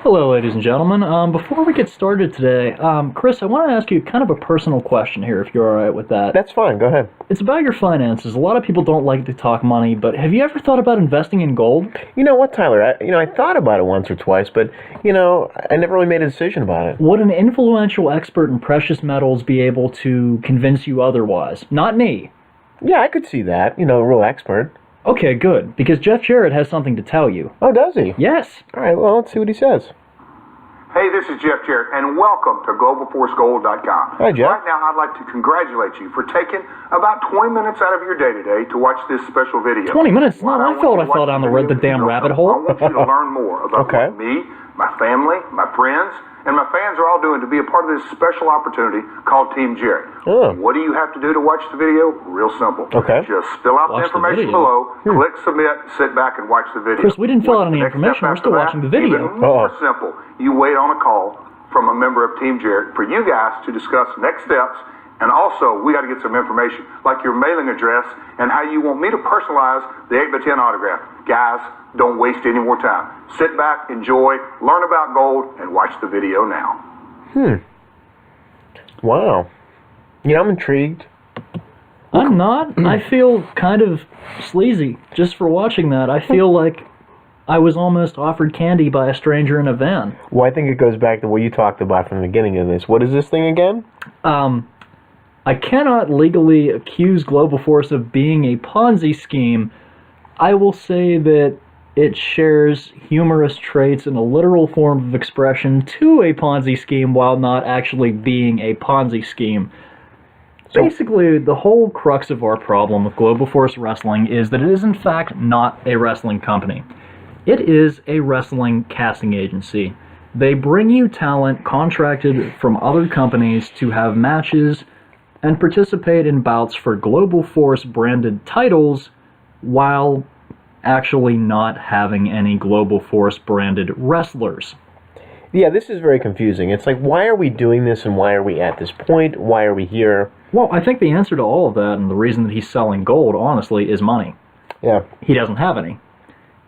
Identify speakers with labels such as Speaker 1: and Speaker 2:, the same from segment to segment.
Speaker 1: Hello, ladies and gentlemen. Before we get started today, Chris, I want to ask you kind of a personal question here, if you're all right with that.
Speaker 2: That's fine. Go ahead.
Speaker 1: It's about your finances. A lot of people don't like to talk money, but have you ever thought about investing in gold?
Speaker 2: You know what, Tyler? I thought about it once or twice, but, I never really made a decision about it.
Speaker 1: Would an influential expert in precious metals be able to convince you otherwise? Not me.
Speaker 2: Yeah, I could see that. A real expert.
Speaker 1: Okay, good, because Jeff Jarrett has something to tell you.
Speaker 2: Oh, does he?
Speaker 1: Yes.
Speaker 2: All right, well, let's see what he says.
Speaker 3: Hey, this is Jeff Jarrett, and welcome to GlobalForceGold.com.
Speaker 2: Hi, Jeff.
Speaker 3: Right now, I'd like to congratulate you for taking about 20 minutes out of your day today to watch this special video.
Speaker 1: 20 minutes? No, I fell down the damn rabbit hole.
Speaker 3: I want you to learn more about
Speaker 2: Okay.
Speaker 3: what me, my family, my friends, and my fans are all doing to be a part of this special opportunity called Team Jarrett.
Speaker 2: Oh.
Speaker 3: What do you have to do to watch the video? Real simple.
Speaker 2: Okay.
Speaker 3: Just fill out
Speaker 1: Watch
Speaker 3: the information
Speaker 1: the video.
Speaker 3: below, click submit, sit back and watch the video.
Speaker 1: Chris, we didn't fill out any
Speaker 3: What's the
Speaker 1: information.
Speaker 3: next step
Speaker 1: We're still
Speaker 3: after
Speaker 1: watching
Speaker 3: that?
Speaker 1: the video.
Speaker 3: Even more simple. You wait on a call from a member of Team Jarrett for you guys to discuss next steps, and also we got to get some information like your mailing address and how you want me to personalize the 8x10 autograph. Guys, don't waste any more time. Sit back, enjoy, learn about gold, and watch the video now.
Speaker 2: Wow. I'm intrigued.
Speaker 1: I'm not. I feel kind of sleazy just for watching that. I feel like I was almost offered candy by a stranger in a van.
Speaker 2: Well, I think it goes back to what you talked about from the beginning of this. What is this thing again?
Speaker 1: I cannot legally accuse Global Force of being a Ponzi scheme. I will say that it shares humorous traits in a literal form of expression to a Ponzi scheme while not actually being a Ponzi scheme. Basically, the whole crux of our problem with Global Force Wrestling is that it is in fact not a wrestling company. It is a wrestling casting agency. They bring you talent contracted from other companies to have matches and participate in bouts for Global Force branded titles while actually not having any Global Force branded wrestlers.
Speaker 2: Yeah, this is very confusing. It's like, why are we doing this and why are we at this point? Why are we here?
Speaker 1: Well, I think the answer to all of that and the reason that he's selling gold, honestly, is money.
Speaker 2: Yeah.
Speaker 1: He doesn't have any.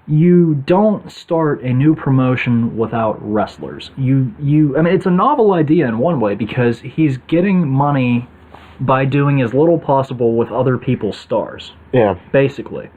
Speaker 1: You don't start a new promotion without wrestlers. I mean, it's a novel idea in one way because he's getting money by doing as little possible with other people's stars.
Speaker 2: Yeah.
Speaker 1: Basically.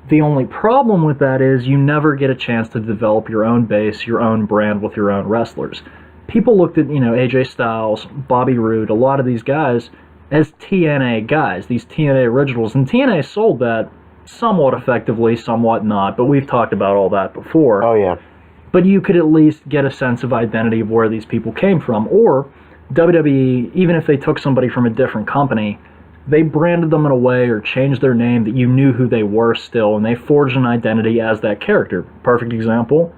Speaker 1: The only problem with that is you never get a chance to develop your own base, your own brand with your own wrestlers. People looked at, AJ Styles, Bobby Roode, a lot of these guys as TNA guys, these TNA originals, and TNA sold that somewhat effectively, somewhat not, but we've talked about all that before.
Speaker 2: Oh, yeah.
Speaker 1: But you could at least get a sense of identity of where these people came from, or WWE, even if they took somebody from a different company, they branded them in a way or changed their name that you knew who they were still, and they forged an identity as that character. Perfect example,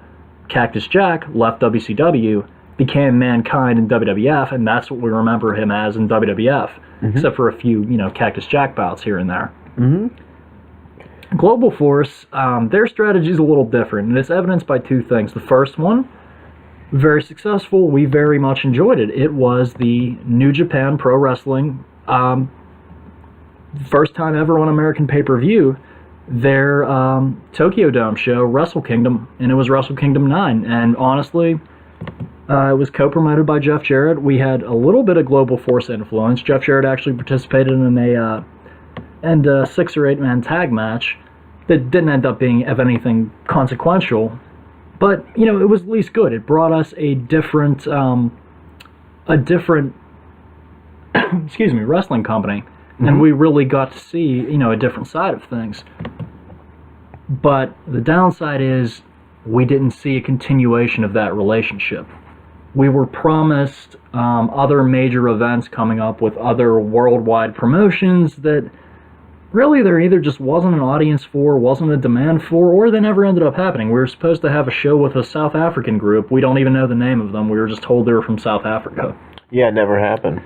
Speaker 1: Cactus Jack left WCW, became Mankind in WWF, and that's what we remember him as in WWF, except for a few, Cactus Jack bouts here and there. Global Force, their strategy is a little different, and it's evidenced by two things. The first one, very successful. We very much enjoyed it. It was the New Japan Pro Wrestling, first time ever on American pay-per-view, their Tokyo Dome show, Wrestle Kingdom, and it was Wrestle Kingdom 9. And honestly, it was co-promoted by Jeff Jarrett. We had a little bit of Global Force influence. Jeff Jarrett actually participated in a 6 or 8 man tag match that didn't end up being of anything consequential. But, it was at least good. It brought us a different wrestling company. And we really got to see, a different side of things. But the downside is we didn't see a continuation of that relationship. We were promised other major events coming up with other worldwide promotions that really there either just wasn't an audience for, wasn't a demand for, or they never ended up happening. We were supposed to have a show with a South African group. We don't even know the name of them. We were just told they were from South Africa.
Speaker 2: Yeah, it never happened.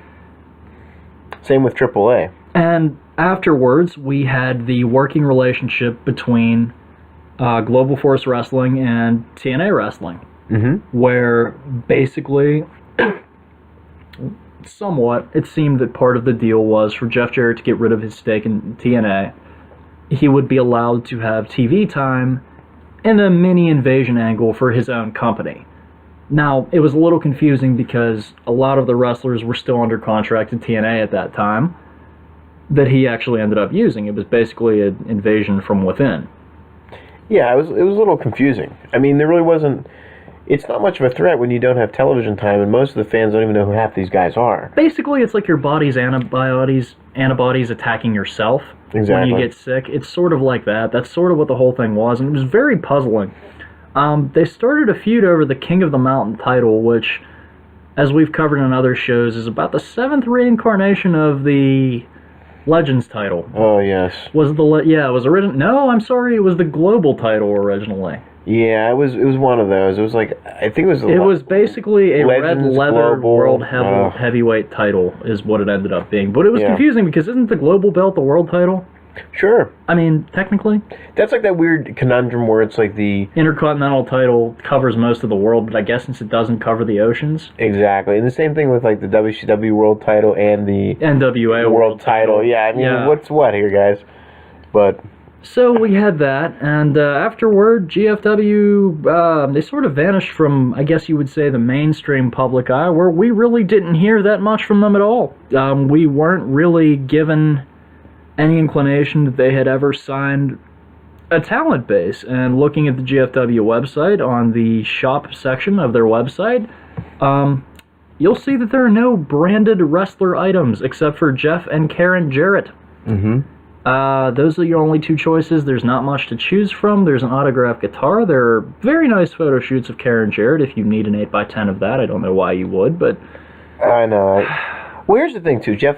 Speaker 2: Same with AAA.
Speaker 1: And afterwards, we had the working relationship between Global Force Wrestling and TNA Wrestling, where basically, somewhat, it seemed that part of the deal was for Jeff Jarrett to get rid of his stake in TNA. He would be allowed to have TV time in a mini invasion angle for his own company. Now, it was a little confusing because a lot of the wrestlers were still under contract to TNA at that time that he actually ended up using. It was basically an invasion from within.
Speaker 2: Yeah, it was a little confusing. I mean, there really wasn't... It's not much of a threat when you don't have television time, and most of the fans don't even know who half these guys are.
Speaker 1: Basically, it's like your body's antibodies attacking yourself
Speaker 2: Exactly.
Speaker 1: when you get sick. It's sort of like that. That's sort of what the whole thing was, and it was very puzzling. They started a feud over the King of the Mountain title, which, as we've covered in other shows, is about the 7th reincarnation of the Legends title.
Speaker 2: Oh, yes.
Speaker 1: It was original. No, I'm sorry, it was the Global title originally.
Speaker 2: Yeah, it was one of those. It was like, I think it was...
Speaker 1: It was basically a
Speaker 2: Legends
Speaker 1: red leather
Speaker 2: Global,
Speaker 1: world heavyweight title is what it ended up being. But it was confusing because isn't the Global belt the world title?
Speaker 2: Sure.
Speaker 1: I mean, technically.
Speaker 2: That's like that weird conundrum where it's like the...
Speaker 1: Intercontinental title covers most of the world, but I guess since it doesn't cover the oceans.
Speaker 2: Exactly. And the same thing with like the WCW world title and the...
Speaker 1: NWA
Speaker 2: world title. Yeah, I mean, what's what here, guys? But...
Speaker 1: So we had that, and afterward, GFW, they sort of vanished from, I guess you would say, the mainstream public eye, where we really didn't hear that much from them at all. We weren't really given any inclination that they had ever signed a talent base. And looking at the GFW website, on the shop section of their website, you'll see that there are no branded wrestler items except for Jeff and Karen Jarrett.
Speaker 2: Mm-hmm.
Speaker 1: Those are your only two choices. There's not much to choose from. There's an autographed guitar. There are very nice photo shoots of Karen Jarrett if you need an 8x10 of that. I don't know why you would, but...
Speaker 2: I know. Well, here's the thing, too. Jeff,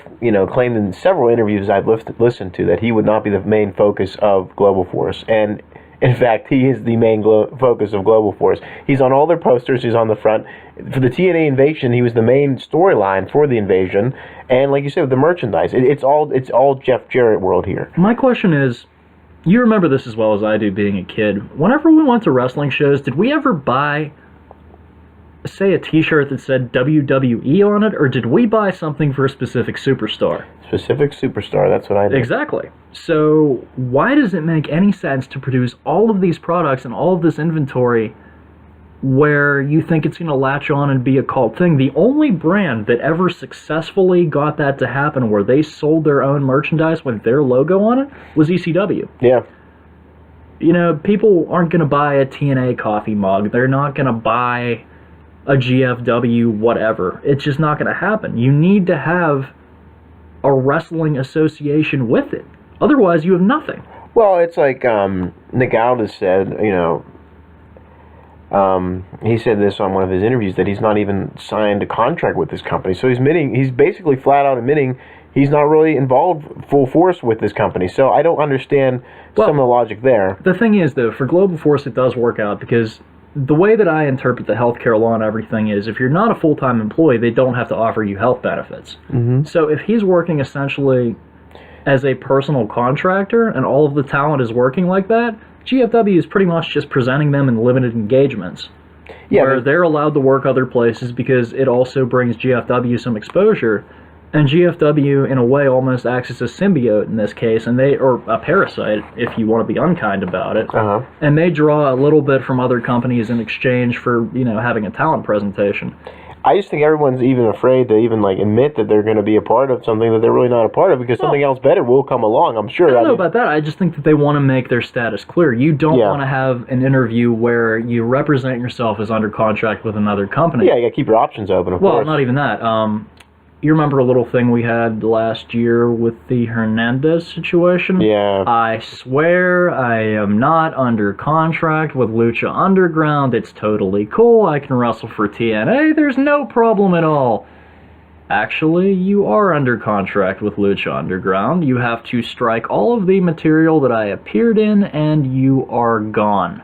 Speaker 2: claimed in several interviews I've listened to that he would not be the main focus of Global Force. And, in fact, he is the main focus of Global Force. He's on all their posters. He's on the front. For the TNA invasion, he was the main storyline for the invasion. And like you said, with the merchandise, it's all Jeff Jarrett world here.
Speaker 1: My question is, you remember this as well as I do being a kid. Whenever we went to wrestling shows, did we ever buy, say, a t-shirt that said WWE on it, or did we buy something for a specific superstar?
Speaker 2: Specific superstar, that's what I did.
Speaker 1: Exactly. So why does it make any sense to produce all of these products and all of this inventory where you think it's going to latch on and be a cult thing? The only brand that ever successfully got that to happen, where they sold their own merchandise with their logo on it, was ECW.
Speaker 2: Yeah.
Speaker 1: People aren't going to buy a TNA coffee mug. They're not going to buy a GFW whatever. It's just not going to happen. You need to have a wrestling association with it. Otherwise, you have nothing.
Speaker 2: Well, it's like Nick Aldis said, he said this on one of his interviews, that he's not even signed a contract with this company. So he's basically flat out admitting he's not really involved full force with this company. So I don't understand some of the logic there.
Speaker 1: The thing is, though, for Global Force it does work out, because the way that I interpret the healthcare law and everything is, if you're not a full-time employee, they don't have to offer you health benefits.
Speaker 2: Mm-hmm.
Speaker 1: So if he's working essentially as a personal contractor and all of the talent is working like that, GFW is pretty much just presenting them in limited engagements.
Speaker 2: Yeah,
Speaker 1: where they're allowed to work other places because it also brings GFW some exposure. And GFW, in a way, almost acts as a symbiote in this case, or a parasite, if you want to be unkind about it.
Speaker 2: Uh-huh.
Speaker 1: And they draw a little bit from other companies in exchange for, having a talent presentation.
Speaker 2: I just think everyone's even afraid to even admit that they're going to be a part of something that they're really not a part of, because something else better will come along, I'm sure.
Speaker 1: I don't know about that. I just think that they want to make their status clear. You don't want to have an interview where you represent yourself as under contract with another company.
Speaker 2: Yeah, you got to keep your options open, of course.
Speaker 1: Well, not even that. You remember a little thing we had last year with the Hernandez situation?
Speaker 2: Yeah.
Speaker 1: I swear I am not under contract with Lucha Underground. It's totally cool. I can wrestle for TNA. There's no problem at all. Actually, you are under contract with Lucha Underground. You have to strike all of the material that I appeared in, and you are gone.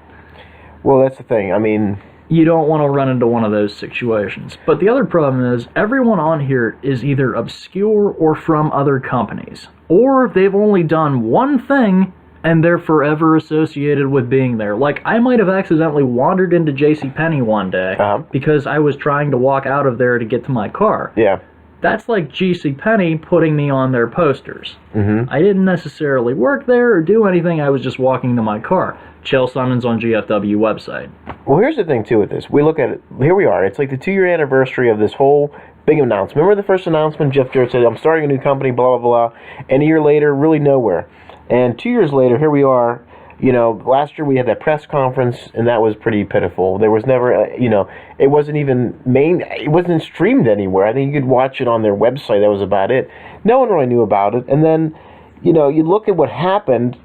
Speaker 2: Well, that's the thing. I mean,
Speaker 1: you don't want to run into one of those situations. But the other problem is, everyone on here is either obscure or from other companies. Or they've only done one thing, and they're forever associated with being there. Like, I might have accidentally wandered into JCPenney one day because I was trying to walk out of there to get to my car.
Speaker 2: Yeah.
Speaker 1: that's like JCPenney putting me on their posters.
Speaker 2: Mm-hmm.
Speaker 1: I didn't necessarily work there or do anything. I was just walking to my car. Chael Sonnen on GFW website.
Speaker 2: Well, here's the thing, too, with this. We look at it. Here we are. It's like the 2-year anniversary of this whole big announcement. Remember the first announcement? Jeff Jarrett said, I'm starting a new company, blah, blah, blah. And a year later, really nowhere. And 2 years later, here we are. You know, last year we had that press conference, and that was pretty pitiful. There was never, it wasn't even it wasn't streamed anywhere. I think you could watch it on their website. That was about it. No one really knew about it. And then, you look at what happened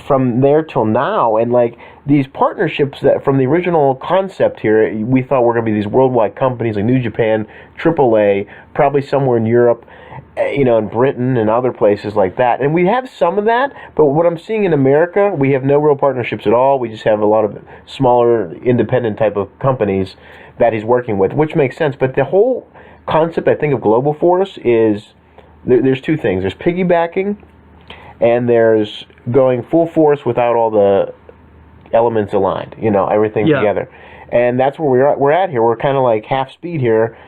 Speaker 2: from there till now, and like these partnerships that from the original concept here, we thought were going to be these worldwide companies like New Japan, AAA, probably somewhere in Europe, in Britain and other places like that. And we have some of that, but what I'm seeing in America, we have no real partnerships at all. We just have a lot of smaller, independent type of companies that he's working with, which makes sense. But the whole concept, I think, of Global Force is there's two things. There's piggybacking, and there's going full force without all the elements aligned, everything together. And that's where we're at here. We're kind of like half speed here,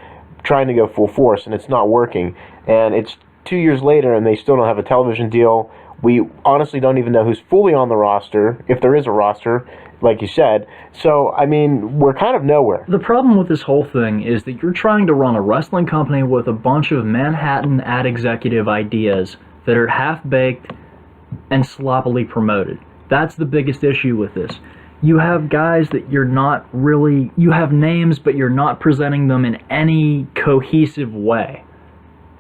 Speaker 2: trying to go full force, and it's not working. And it's 2 years later, and they still don't have a television deal. We honestly don't even know who's fully on the roster, if there is a roster, like you said. So, I mean, we're kind of nowhere.
Speaker 1: The problem with this whole thing is that you're trying to run a wrestling company with a bunch of Manhattan ad executive ideas that are half-baked and sloppily promoted. That's the biggest issue with this. You have guys that you have names, but you're not presenting them in any cohesive way.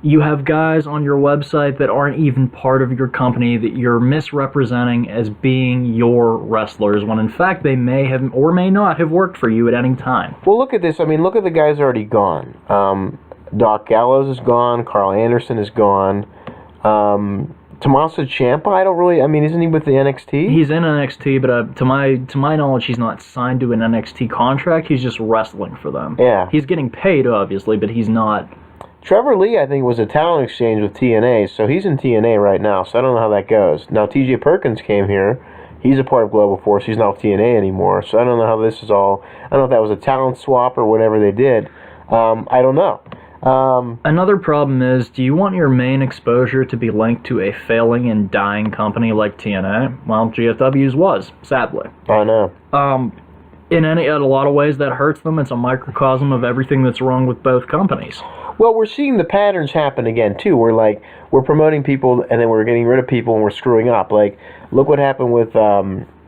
Speaker 1: You have guys on your website that aren't even part of your company that you're misrepresenting as being your wrestlers, when in fact they may have or may not have worked for you at any time.
Speaker 2: Well, look at this. I mean, look at the guys already gone. Doc Gallows is gone. Carl Anderson is gone. Tommaso Ciampa, isn't he with the NXT?
Speaker 1: He's in NXT, but to my knowledge, he's not signed to an NXT contract. He's just wrestling for them.
Speaker 2: Yeah.
Speaker 1: He's getting paid, obviously, but he's not.
Speaker 2: Trevor Lee, I think, was a talent exchange with TNA, so he's in TNA right now, so I don't know how that goes. Now, TJ Perkins came here. He's a part of Global Force. He's not with TNA anymore, so I don't know how this is all. I don't know if that was a talent swap or whatever they did. I don't know.
Speaker 1: Another problem is, do you want your main exposure to be linked to a failing and dying company like TNA? Well, GFW's was, sadly.
Speaker 2: I know.
Speaker 1: In a lot of ways, that hurts them. It's a microcosm of everything that's wrong with both companies.
Speaker 2: Well, we're seeing the patterns happen again, too. We're promoting people, and then we're getting rid of people, and we're screwing up. Like, look what happened with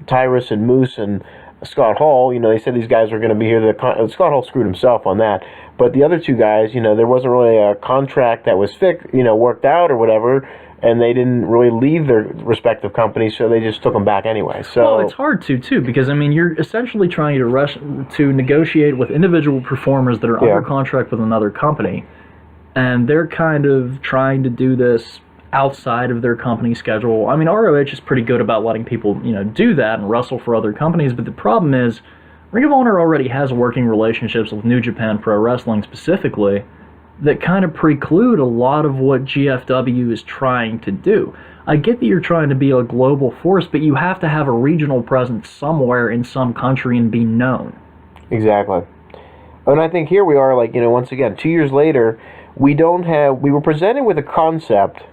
Speaker 2: Tyrus and Moose and Scott Hall. They said these guys were going to be here. Scott Hall screwed himself on that. But the other two guys, there wasn't really a contract that was worked out or whatever, and they didn't really leave their respective companies, so they just took them back anyway. So,
Speaker 1: well, it's hard too, because you're essentially trying to negotiate with individual performers that are under contract with another company, and they're kind of trying to do this outside of their company schedule. ROH is pretty good about letting people, do that and wrestle for other companies, but the problem is Ring of Honor already has working relationships with New Japan Pro Wrestling specifically that kind of preclude a lot of what GFW is trying to do. I get that you're trying to be a global force, but you have to have a regional presence somewhere in some country and be known.
Speaker 2: Exactly. And I think here we are, once again, 2 years later, we were presented with a concept,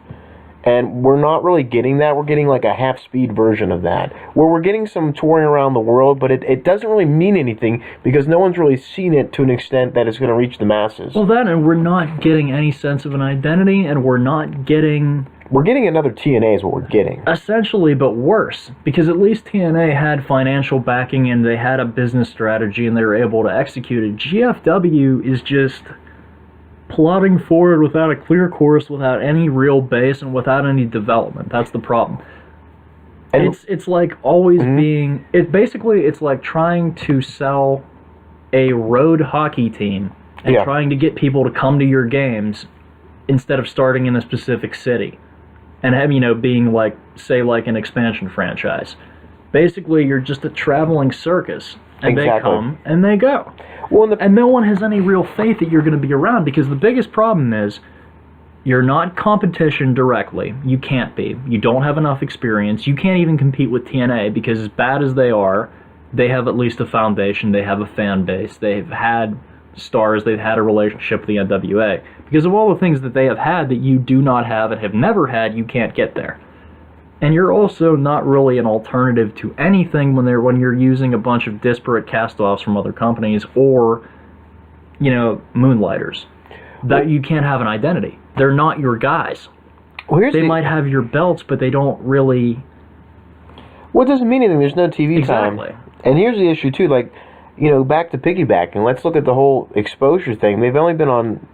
Speaker 2: and we're not really getting that. We're getting like a half-speed version of that, where we're getting some touring around the world, but it doesn't really mean anything because no one's really seen it to an extent that it's going to reach the masses.
Speaker 1: Well, and we're not getting any sense of an identity, and we're not getting...
Speaker 2: We're getting another TNA is what we're getting.
Speaker 1: Essentially, but worse, because at least TNA had financial backing and they had a business strategy and they were able to execute it. GFW is just plodding forward without a clear course, without any real base, and without any development. That's the problem. And it's like always being... It's like trying to sell a road hockey team and trying to get people to come to your games instead of starting in a specific city and have, being like, say, like an expansion franchise. Basically, you're just a traveling circus, and they come and they go. Well, and no one has any real faith that you're going to be around, because the biggest problem is you're not competition directly. You can't be. You don't have enough experience. You can't even compete with TNA, because as bad as they are, they have at least a foundation. They have a fan base. They've had stars. They've had a relationship with the NWA. Because of all the things that they have had that you do not have and have never had, you can't get there. And you're also not really an alternative to anything when you're using a bunch of disparate cast-offs from other companies or, moonlighters. That you can't have an identity. They're not your guys.
Speaker 2: Well,
Speaker 1: they might have your belts, but they don't really...
Speaker 2: Well, it doesn't mean anything. There's no TV
Speaker 1: Exactly.
Speaker 2: time. And here's the issue, too. Back to piggybacking. Let's look at the whole exposure thing. They've only been on...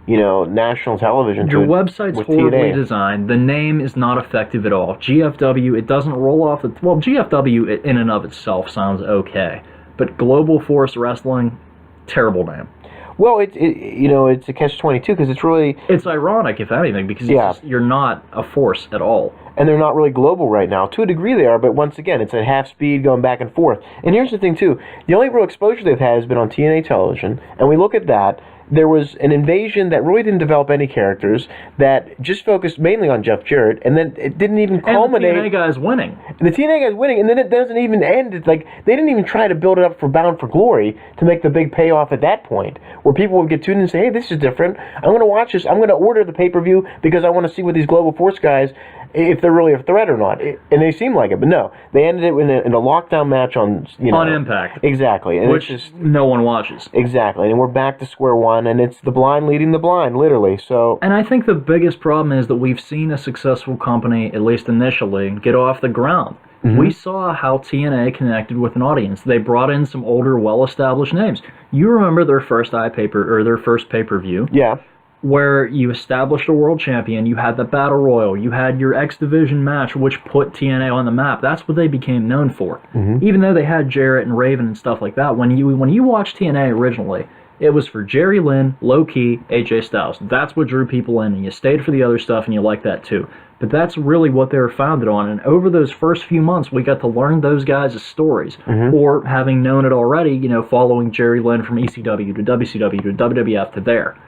Speaker 2: national television.
Speaker 1: Your website's horribly designed. The name is not effective at all. GFW, it doesn't roll off the... Well, GFW in and of itself sounds okay. But Global Force Wrestling, terrible name.
Speaker 2: Well, it's a catch-22 because it's really...
Speaker 1: It's ironic, if anything, because you're not a force at all.
Speaker 2: And they're not really global right now. To a degree they are, but once again, it's at half speed going back and forth. And here's the thing, too. The only real exposure they've had has been on TNA television, and we look at that. There was an invasion that really didn't develop any characters, that just focused mainly on Jeff Jarrett, and then it didn't even culminate.
Speaker 1: And the TNA guy's winning.
Speaker 2: And the TNA guy's winning, and then it doesn't even end. It's like, they didn't even try to build it up for Bound for Glory to make the big payoff at that point, where people would get tuned in and say, hey, this is different. I'm going to watch this. I'm going to order the pay-per-view because I want to see what these Global Force guys, if they're really a threat or not. And they seem like it, but no. They ended it in a lockdown match on...
Speaker 1: on Impact.
Speaker 2: Exactly. And
Speaker 1: which
Speaker 2: it's just,
Speaker 1: no one watches.
Speaker 2: Exactly. And we're back to square one, and it's the blind leading the blind, literally. So.
Speaker 1: And I think the biggest problem is that we've seen a successful company, at least initially, get off the ground. Mm-hmm. We saw how TNA connected with an audience. They brought in some older, well-established names. You remember their first pay-per-view.
Speaker 2: Yeah.
Speaker 1: Where you established a world champion, you had the Battle Royal, you had your X Division match, which put TNA on the map. That's what they became known for. Mm-hmm. Even though they had Jarrett and Raven and stuff like that, when you watched TNA originally, it was for Jerry Lynn, Low Ki, AJ Styles. That's what drew people in, and you stayed for the other stuff, and you liked that too. But that's really what they were founded on, and over those first few months, we got to learn those guys' stories, or having known it already, following Jerry Lynn from ECW to WCW to WWF to there.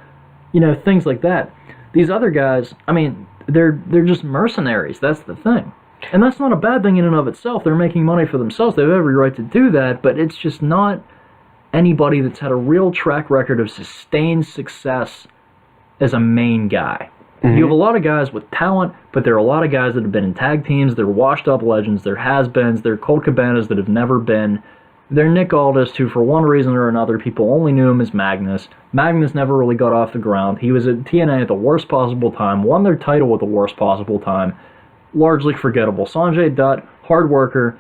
Speaker 1: Things like that. These other guys, they're just mercenaries. That's the thing. And that's not a bad thing in and of itself. They're making money for themselves. They have every right to do that, but it's just not anybody that's had a real track record of sustained success as a main guy. Mm-hmm. You have a lot of guys with talent, but there are a lot of guys that have been in tag teams. They're washed-up legends. They're has-beens. They're Colt Cabanas that have never been... They're Nick Aldis, who for one reason or another, people only knew him as Magnus. Magnus never really got off the ground. He was at TNA at the worst possible time, won their title at the worst possible time. Largely forgettable. Sanjay Dutt, hard worker,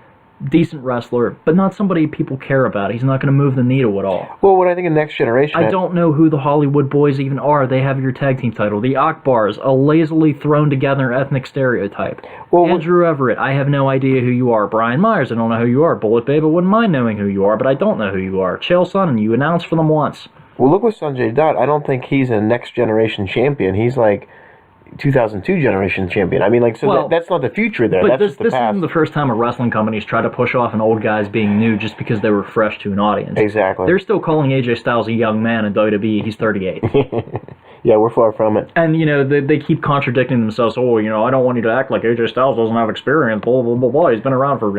Speaker 1: decent wrestler, but not somebody people care about. He's not going to move the needle at all.
Speaker 2: Well, what I think of Next Generation...
Speaker 1: I don't know who the Hollywood Boys even are. They have your tag team title. The Akbars, a lazily thrown together ethnic stereotype. Well, Andrew Everett, I have no idea who you are. Brian Myers, I don't know who you are. Bullet Babe, I wouldn't mind knowing who you are, but I don't know who you are. Chael Sonnen, you announced for them once.
Speaker 2: Well, look with Sanjay Dutt. I don't think he's a Next Generation champion. He's like... 2002 generation champion. That's not the future there.
Speaker 1: But
Speaker 2: that's
Speaker 1: this
Speaker 2: past.
Speaker 1: isn't the first time a wrestling company's tried to push off an old guy's being new just because they were fresh to an audience.
Speaker 2: Exactly.
Speaker 1: They're still calling AJ Styles a young man in WWE. He's 38.
Speaker 2: Yeah, we're far from it.
Speaker 1: And, they keep contradicting themselves. Oh, I don't want you to act like AJ Styles doesn't have experience, blah, blah, blah, blah. He's been around for,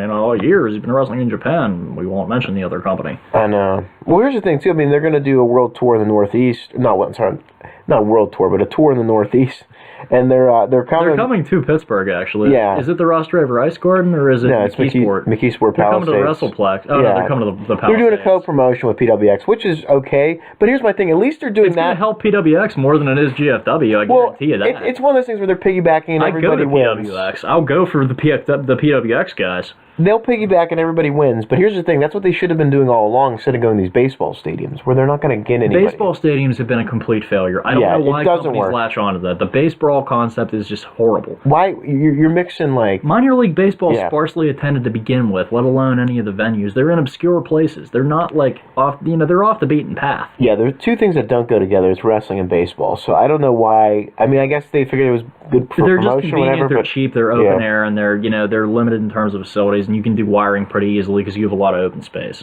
Speaker 1: years. He's been wrestling in Japan. We won't mention the other company.
Speaker 2: I know. Well, here's the thing, too. They're going to do a world tour in the Northeast. Not a world tour, but a tour in the Northeast. And they're coming
Speaker 1: to Pittsburgh, actually.
Speaker 2: Yeah.
Speaker 1: Is it the Ross Driver Ice Garden, or is it McKeesport?
Speaker 2: McKeesport
Speaker 1: They're coming
Speaker 2: Palisades.
Speaker 1: to the WrestlePlex. Oh, yeah. No, they're coming to the Palisades.
Speaker 2: They're doing a co-promotion with PWX, which is okay. But here's my thing. At least they're doing that.
Speaker 1: It's going to help PWX more than it is GFW, I guarantee you that.
Speaker 2: It's one of those things where they're piggybacking and everybody wins.
Speaker 1: PWX. I'll go for the PWX guys.
Speaker 2: They'll piggyback and everybody wins. But here's the thing. That's what they should have been doing all along instead of going to these baseball stadiums where they're not going to get anybody.
Speaker 1: Baseball stadiums have been a complete failure. I don't know why companies latch onto that. The baseball concept is just horrible.
Speaker 2: Why? You're mixing like...
Speaker 1: Minor league baseball is sparsely attended to begin with, let alone any of the venues. They're in obscure places. They're not off, they're off the beaten path.
Speaker 2: Yeah, there's two things that don't go together. It's wrestling and baseball. So I don't know why. I guess they figured it was good for
Speaker 1: they're
Speaker 2: promotion
Speaker 1: just convenient,
Speaker 2: whatever,
Speaker 1: they're cheap, they're open air, and they're limited in terms of facilities, and you can do wiring pretty easily because you have a lot of open space.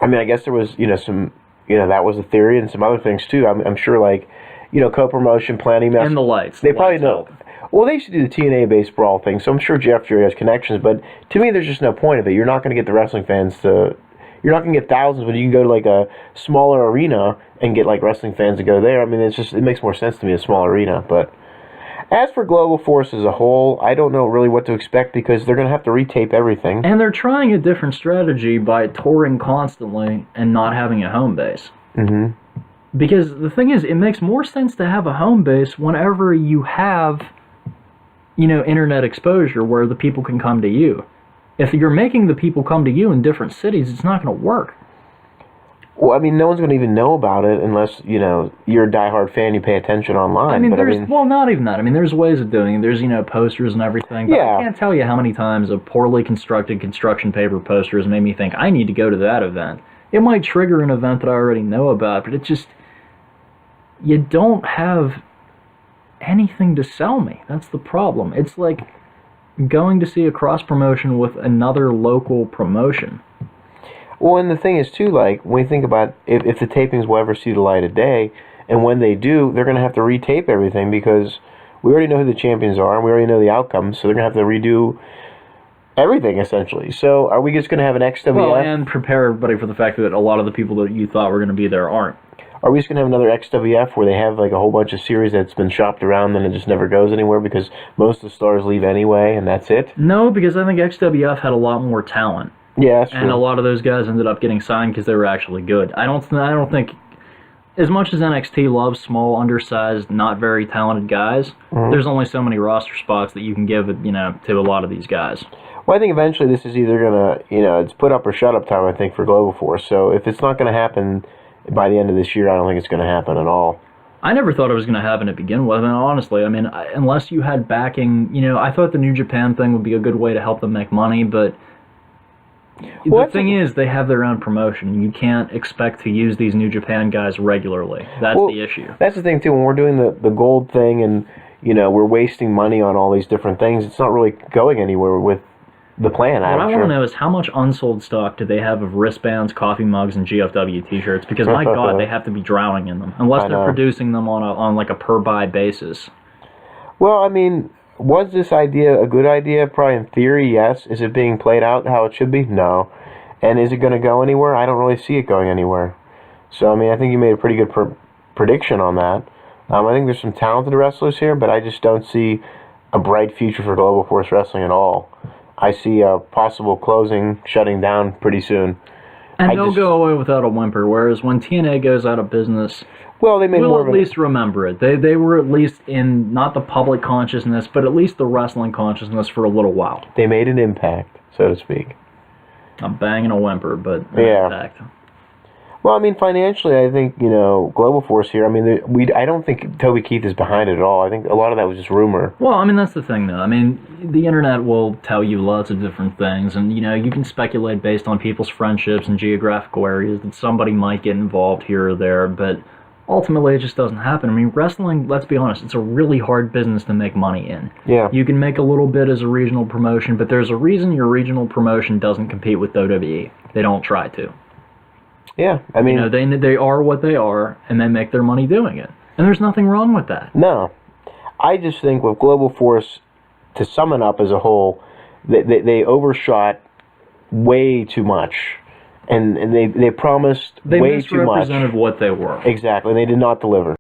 Speaker 2: I guess there was, some, that was a theory and some other things too. I'm sure co-promotion, planning.
Speaker 1: And the lights.
Speaker 2: They probably know. Well, they used to do the TNA baseball thing, so I'm sure Jeff Jarrett has connections, but to me there's just no point of it. You're not going to get the wrestling fans to, you're not going to get thousands, but you can go to like a smaller arena and get like wrestling fans to go there. I mean, it makes more sense to me, a small arena. But as for Global Force as a whole, I don't know really what to expect because they're going to have to retape everything.
Speaker 1: And they're trying a different strategy by touring constantly and not having a home base.
Speaker 2: Mm-hmm.
Speaker 1: Because the thing is, it makes more sense to have a home base whenever you have, internet exposure where the people can come to you. If you're making the people come to you in different cities, it's not going to work.
Speaker 2: Well, I mean, no one's going to even know about it unless, you're a diehard fan, you pay attention online.
Speaker 1: Well, not even that. I mean, there's ways of doing it. There's, posters and everything. But
Speaker 2: yeah.
Speaker 1: I can't tell you how many times a poorly constructed construction paper poster has made me think, I need to go to that event. It might trigger an event that I already know about, but it just... You don't have anything to sell me. That's the problem. It's like going to see a cross-promotion with another local promotion.
Speaker 2: Well, and the thing is, too, like, when you think about if the tapings will ever see the light of day, and when they do, they're going to have to retape everything because we already know who the champions are, and we already know the outcomes, so they're going to have to redo everything, essentially. So are we just going to have an XWF?
Speaker 1: Well, and prepare everybody for the fact that a lot of the people that you thought were going to be there aren't.
Speaker 2: Are we just going to have another XWF where they have like a whole bunch of series that's been shopped around and it just never goes anywhere because most of the stars leave anyway and that's it?
Speaker 1: No, because I think XWF had a lot more talent.
Speaker 2: Yeah, that's true.
Speaker 1: And a lot of those guys ended up getting signed because they were actually good. I don't think, as much as NXT loves small, undersized, not very talented guys, there's only so many roster spots that you can give, to a lot of these guys.
Speaker 2: Well, I think eventually this is either going to, it's put up or shut up time, I think, for Global Force. So if it's not going to happen by the end of this year, I don't think it's going to happen at all.
Speaker 1: I never thought it was going to happen to begin with, and honestly, unless you had backing, I thought the New Japan thing would be a good way to help them make money, but the thing is, they have their own promotion. You can't expect to use these New Japan guys regularly. That's the issue.
Speaker 2: That's the thing, too. When we're doing the gold thing and, we're wasting money on all these different things, it's not really going anywhere with the plan.
Speaker 1: What I want to know is how much unsold stock do they have of wristbands, coffee mugs, and GFW T-shirts? Because my God, they have to be drowning in them, unless they're producing them on like a per buy basis.
Speaker 2: Well, I mean, was this idea a good idea? Probably in theory, yes. Is it being played out how it should be? No. And is it going to go anywhere? I don't really see it going anywhere. So, I mean, I think you made a pretty good prediction on that. I think there's some talented wrestlers here, but I just don't see a bright future for Global Force Wrestling at all. I see a possible closing, shutting down pretty soon.
Speaker 1: And they'll go away without a whimper, whereas when TNA goes out of business,
Speaker 2: well, they made
Speaker 1: we'll
Speaker 2: more of
Speaker 1: at least remember it. They were at least in, not the public consciousness, but at least the wrestling consciousness for a little while.
Speaker 2: They made an impact, so to speak.
Speaker 1: I'm banging a whimper, but
Speaker 2: yeah.
Speaker 1: Impact.
Speaker 2: Well, I mean, financially, I think, Global Force here, I mean, I don't think Toby Keith is behind it at all. I think a lot of that was just rumor.
Speaker 1: Well, I mean, that's the thing, though. I mean, the internet will tell you lots of different things, and, you can speculate based on people's friendships and geographical areas that somebody might get involved here or there, but ultimately it just doesn't happen. I mean, wrestling, let's be honest, it's a really hard business to make money in.
Speaker 2: Yeah.
Speaker 1: You can make a little bit as a regional promotion, but there's a reason your regional promotion doesn't compete with WWE. They don't try to.
Speaker 2: Yeah, I mean...
Speaker 1: they are what they are, and they make their money doing it. And there's nothing wrong with that.
Speaker 2: No. I just think with Global Force, to sum it up as a whole, they overshot way too much. And they promised way too much.
Speaker 1: They misrepresented what they were.
Speaker 2: Exactly, and they did not deliver.